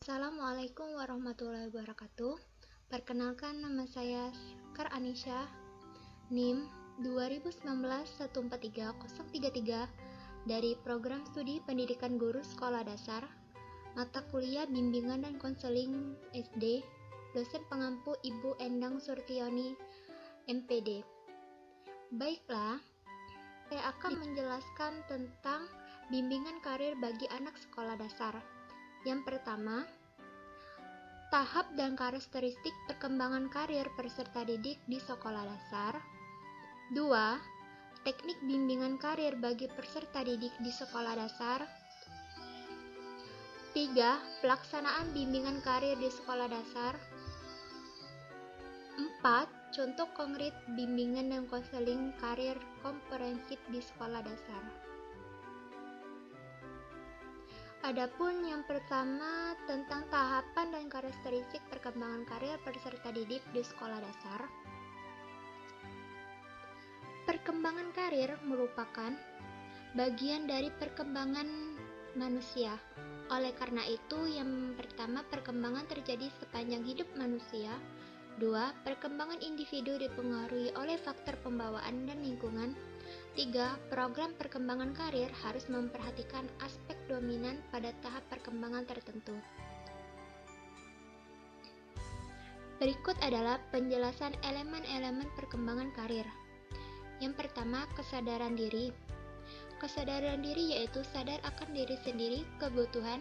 Assalamualaikum warahmatullahi wabarakatuh. Perkenalkan, nama saya Sekar Anisha, NIM 2019143033 dari Program Studi Pendidikan Guru Sekolah Dasar, mata kuliah Bimbingan dan Konseling SD, dosen pengampu Ibu Endang Surtioni, MPD. Baiklah, saya akan menjelaskan tentang bimbingan karir bagi anak sekolah dasar. Yang pertama, tahap dan karakteristik perkembangan karir peserta didik di sekolah dasar. 2. Teknik bimbingan karir bagi peserta didik di sekolah dasar. 3. Pelaksanaan bimbingan karir di sekolah dasar. 4. Contoh konkret bimbingan dan konseling karir komprehensif di sekolah dasar. Adapun yang pertama tentang tahapan dan karakteristik perkembangan karir peserta didik di sekolah dasar. Perkembangan karir merupakan bagian dari perkembangan manusia. Oleh karena itu, yang pertama, perkembangan terjadi sepanjang hidup manusia. 2. Perkembangan individu dipengaruhi oleh faktor pembawaan dan lingkungan. 3. Program perkembangan karir harus memperhatikan aspek dominan pada tahap perkembangan tertentu. Berikut adalah penjelasan elemen-elemen perkembangan karir. Yang pertama, kesadaran diri. Kesadaran diri yaitu sadar akan diri sendiri, kebutuhan,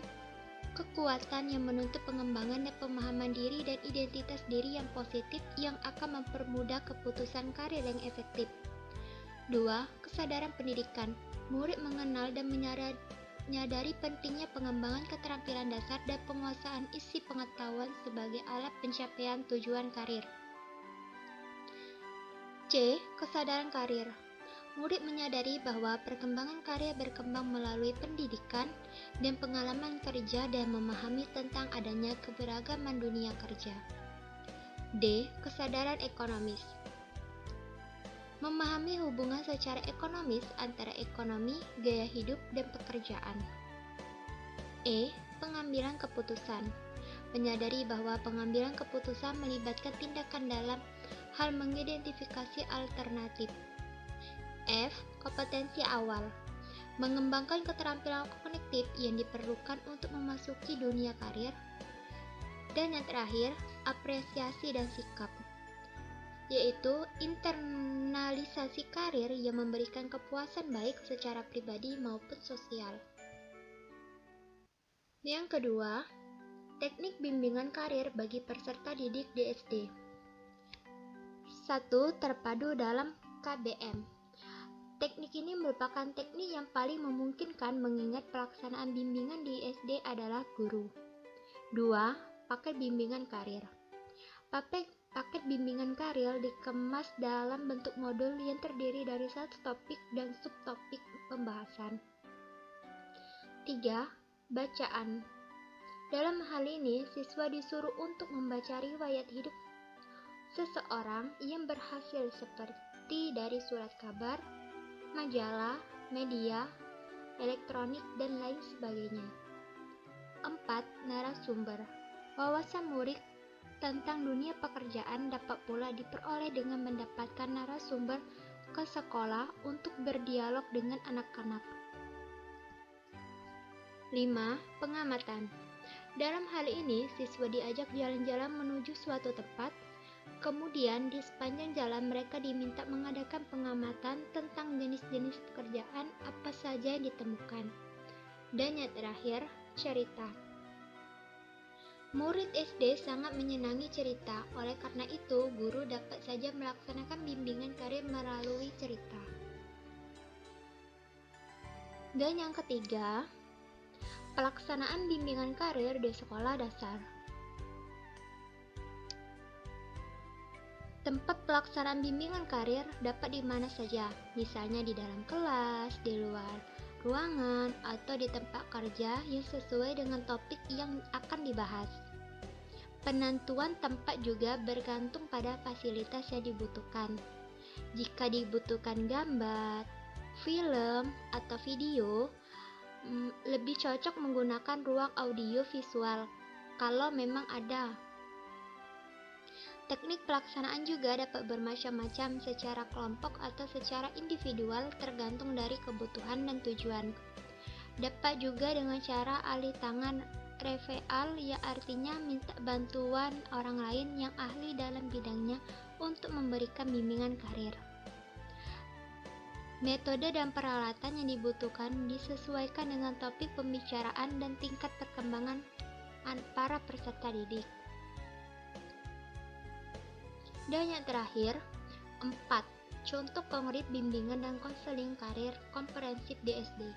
kekuatan yang menuntut pengembangan dan pemahaman diri dan identitas diri yang positif yang akan mempermudah keputusan karir yang efektif. 2. Kesadaran pendidikan. Murid mengenal dan menyadari pentingnya pengembangan keterampilan dasar dan penguasaan isi pengetahuan sebagai alat pencapaian tujuan karir. C. Kesadaran karir. Murid menyadari bahwa perkembangan karir berkembang melalui pendidikan dan pengalaman kerja dan memahami tentang adanya keberagaman dunia kerja. D. Kesadaran ekonomis. Memahami hubungan secara ekonomis antara ekonomi, gaya hidup, dan pekerjaan. E. Pengambilan keputusan. Menyadari bahwa pengambilan keputusan melibatkan tindakan dalam hal mengidentifikasi alternatif. F. Kompetensi awal. Mengembangkan keterampilan kognitif yang diperlukan untuk memasuki dunia karir. Dan yang terakhir, apresiasi dan sikap, yaitu internalisasi karir yang memberikan kepuasan baik secara pribadi maupun sosial. Yang kedua, teknik bimbingan karir bagi peserta didik di SD. 1. Terpadu dalam KBM. Teknik ini merupakan teknik yang paling memungkinkan mengingat pelaksanaan bimbingan di SD adalah guru. 2. Paket bimbingan karir. Paket bimbingan karir dikemas dalam bentuk modul yang terdiri dari satu topik dan subtopik pembahasan. 3. Bacaan. Dalam hal ini, siswa disuruh untuk membaca riwayat hidup seseorang yang berhasil seperti dari surat kabar, majalah, media, elektronik, dan lain sebagainya. 4. Narasumber. Wawasan murid tentang dunia pekerjaan dapat pula diperoleh dengan mendapatkan narasumber ke sekolah untuk berdialog dengan anak-anak. 5. Pengamatan. Dalam hal ini, siswa diajak jalan-jalan menuju suatu tempat, kemudian di sepanjang jalan mereka diminta mengadakan pengamatan tentang jenis-jenis pekerjaan apa saja yang ditemukan. Dan yang terakhir, cerita. Murid SD sangat menyenangi cerita, oleh karena itu guru dapat saja melaksanakan bimbingan karir melalui cerita. Dan yang ketiga, pelaksanaan bimbingan karir di sekolah dasar. Tempat pelaksanaan bimbingan karir dapat di mana saja, misalnya di dalam kelas, di luar ruangan, atau di tempat kerja yang sesuai dengan topik yang akan dibahas. Penentuan tempat juga bergantung pada fasilitas yang dibutuhkan. Jika dibutuhkan gambar, film, atau video, lebih cocok menggunakan ruang audio visual kalau memang ada. Teknik pelaksanaan juga dapat bermacam-macam secara kelompok atau secara individual tergantung dari kebutuhan dan tujuan. Dapat juga dengan cara alih tangan reveal, ya artinya minta bantuan orang lain yang ahli dalam bidangnya untuk memberikan bimbingan karir. Metode dan peralatan yang dibutuhkan disesuaikan dengan topik pembicaraan dan tingkat perkembangan para peserta didik. Dan yang terakhir, 4. Contoh konkret bimbingan dan konseling karir komprehensif di SD.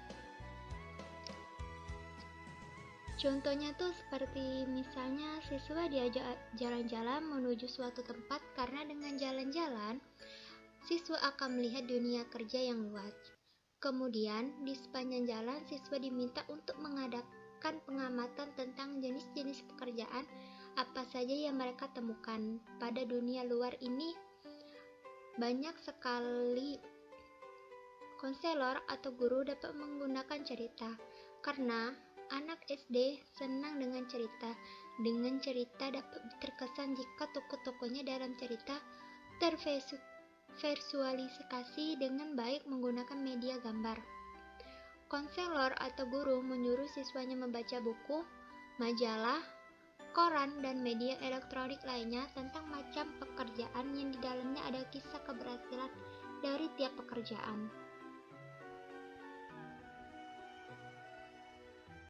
Contohnya tuh seperti misalnya siswa diajak jalan-jalan menuju suatu tempat karena dengan jalan-jalan, siswa akan melihat dunia kerja yang luas. Kemudian, di sepanjang jalan siswa diminta untuk mengadakan pengamatan tentang jenis-jenis pekerjaan apa saja yang mereka temukan. Pada dunia luar ini, banyak sekali konselor atau guru dapat menggunakan cerita, karena anak SD senang dengan cerita. Dengan cerita dapat terkesan jika tokoh-tokohnya dalam cerita tervisualisasi dengan baik menggunakan media gambar. Konselor atau guru menyuruh siswanya membaca buku, majalah, koran, dan media elektronik lainnya tentang macam pekerjaan yang di dalamnya ada kisah keberhasilan dari tiap pekerjaan.